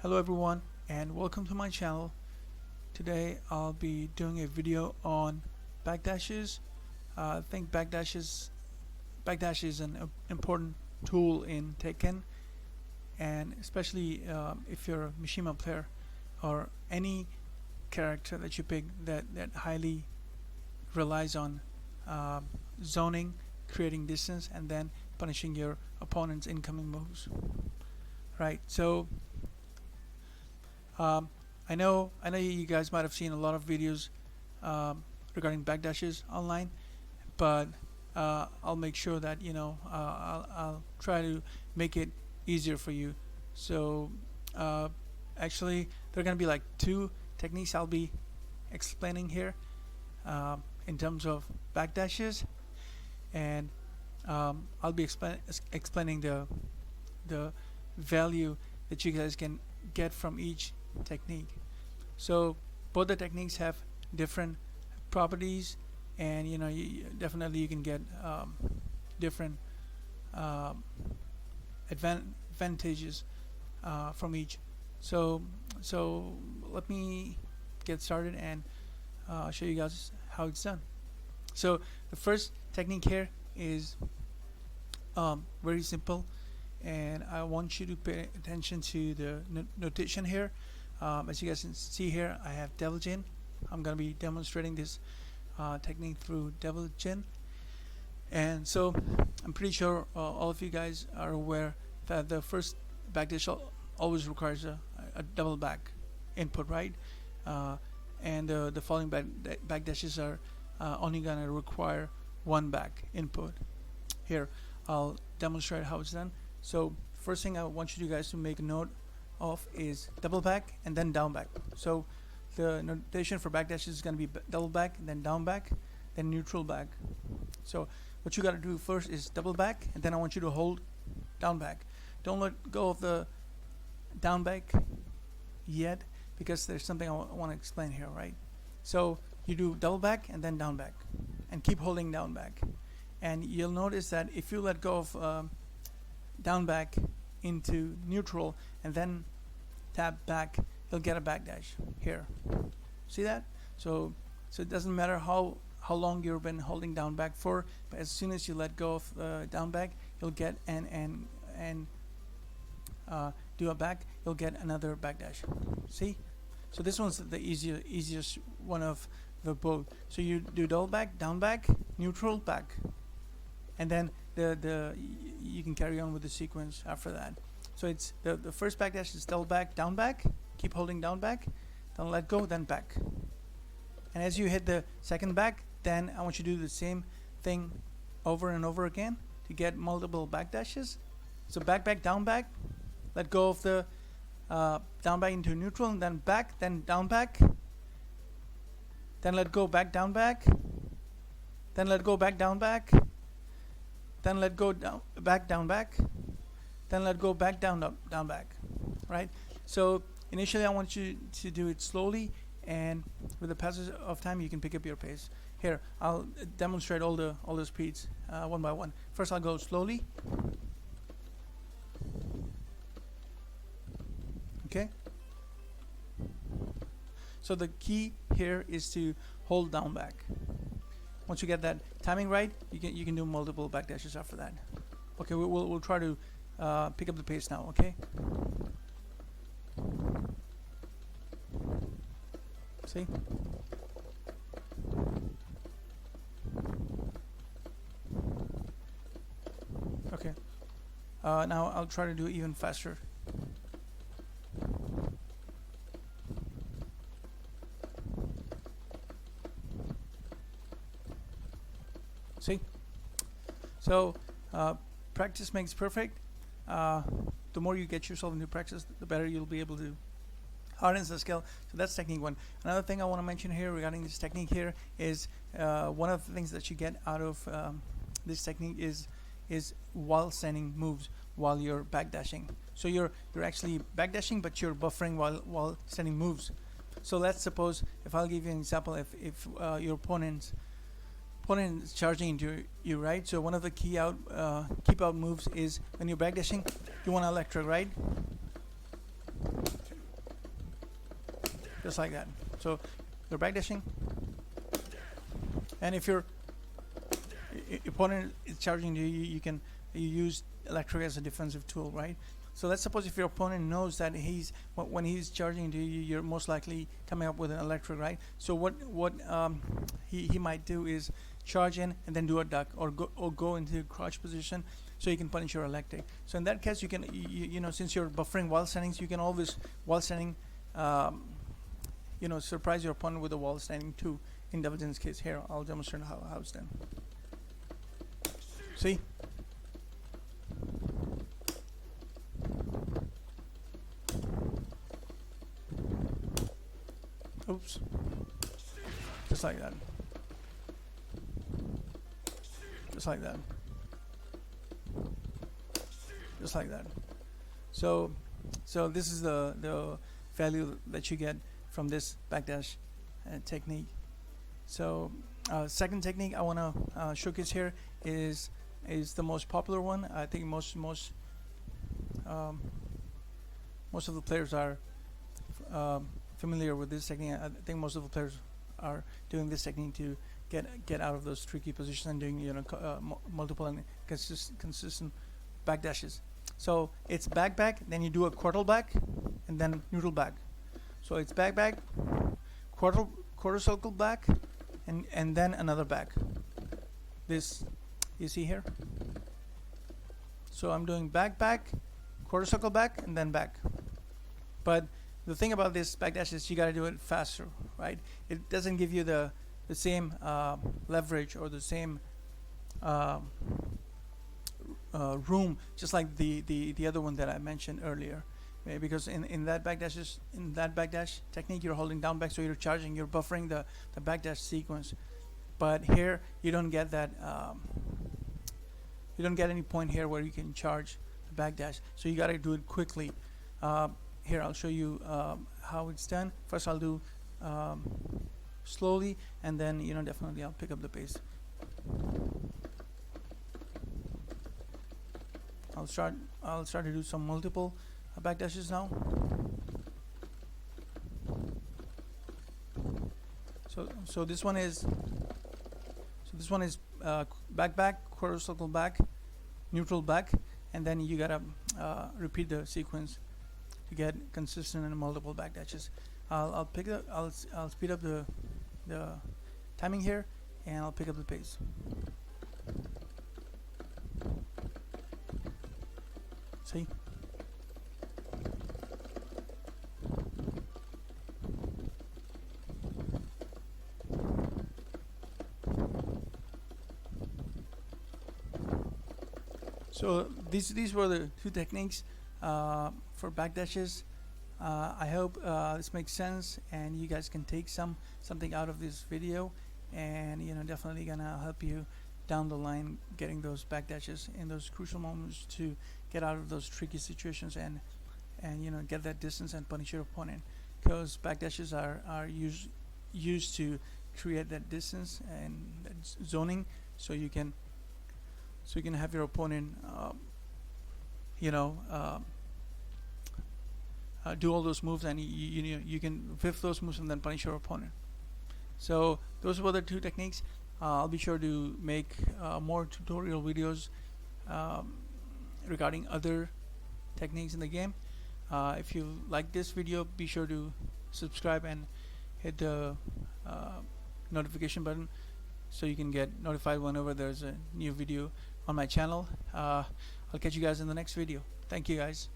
Hello everyone and welcome to my channel. Today I'll be doing a video on backdashes. I think backdash is an important tool in Tekken, and especially if you're a Mishima player or any character that you pick that highly relies on zoning, creating distance, and then punishing your opponent's incoming moves. Right, so I know you guys might have seen a lot of videos regarding backdashes online, but I'll make sure that I'll try to make it easier for you. So actually, there are gonna be like two techniques I'll be explaining here in terms of backdashes, and I'll be explaining the value that you guys can get from each technique. So both the techniques have different properties, and definitely you can get different advantages from each. So let me get started and show you guys how it's done. So the first technique here is very simple, and I want you to pay attention to the notation here. As you guys can see here, I have Devil Jin. I'm going to be demonstrating this technique through Devil Jin, and so I'm pretty sure all of you guys are aware that the first backdash always requires a double back input, right? And the following backdashes are only going to require one back input. Here, I'll demonstrate how it's done. So first thing I want you guys to make a note of is double back and then down back. So the notation for backdash is going to be double back, then down back, then neutral back. So what you got to do first is double back, and then I want you to hold down back. Don't let go of the down back yet, because there's something I want to explain here, right? So you do double back and then down back, and keep holding down back. And you'll notice that if you let go of down back into neutral and then tap back, you'll get a backdash here. See that? So it doesn't matter how long you've been holding down back for, but as soon as you let go of down back, you'll get and do a back, you'll get another backdash. See? So this one's the easiest one of the both. So you do double back, down back, neutral, back, and then you can carry on with the sequence after that. So it's the first backdash is double back, down back, keep holding down back, then let go, then back. And as you hit the second back, then I want you to do the same thing over and over again to get multiple backdashes. So back, down back, let go of the down back into neutral, and then back, then down back, then let go, back, down back, then let go, back, down back, then let go, back, down back, then let go, back, down back, right? So initially I want you to do it slowly, and with the passage of time you can pick up your pace. Here, I'll demonstrate all the speeds one by one. First I'll go slowly. Okay. So the key here is to hold down back. Once you get that timing right, you can do multiple backdashes after that. Okay, we'll try to pick up the pace now. Okay. See? Okay. Now I'll try to do even faster. See? So practice makes perfect. The more you get yourself into practice, the better you'll be able to harness the skill. So that's technique one. Another thing I want to mention here regarding this technique here is one of the things that you get out of this technique is while sending moves while you're backdashing. So you're actually backdashing, but you're buffering while sending moves. So let's suppose, if I'll give you an example, if your opponent is charging into you, right? So one of the keep out moves is when you're backdashing, you want to electric, right? just like that. So you're backdashing, and if your opponent is charging you, you use electric as a defensive tool, right? So let's suppose if your opponent knows that when he's charging to you, you're most likely coming up with an electric, right? So what he might do is charge in and then do a duck, or go into crouch position, so you can punish your electric. So in that case, you can since you're buffering while standing, so you can always while standing surprise your opponent with a wall standing too. In Double Jin's case, here I'll demonstrate how it's done. See? Oops. Just like that. Just like that. Just like that. So this is the value that you get from this backdash technique. So second technique I want to showcase here is the most popular one. I think most of the players are familiar with this technique. I think most of the players are doing this technique to get out of those tricky positions and doing multiple and consistent backdashes. So it's back, then you do a quarter back, and then neutral back. So it's back, quarter circle back, and then another back. This you see here. So I'm doing back, quarter circle back, and then back. But the thing about this backdash is you got to do it faster, right? It doesn't give you the same leverage or the same room, just like the other one that I mentioned earlier. Because in that backdash technique, you're holding down back, so you're charging, you're buffering the backdash sequence. But here you don't get that. You don't get any point here where you can charge the backdash. So you got to do it quickly. Here I'll show you how it's done. First I'll do slowly, and then definitely I'll pick up the pace. I'll start to do some multiple backdashes now. So this one is back, quarter circle back, neutral back, and then you gotta repeat the sequence to get consistent and multiple backdashes. I'll speed up the timing here, and I'll pick up the pace. See? So these were the two techniques for backdashes. I hope this makes sense and you guys can take something out of this video, and definitely gonna help you down the line getting those backdashes in those crucial moments to get out of those tricky situations and get that distance and punish your opponent, because backdashes are used to create that distance and that zoning, so you can have your opponent do all those moves, and you can whiff those moves and then punish your opponent. So those were the two techniques. I'll be sure to make more tutorial videos regarding other techniques in the game. If you like this video, be sure to subscribe and hit the notification button so you can get notified whenever there's a new video on my channel. I'll catch you guys in the next video. Thank you guys.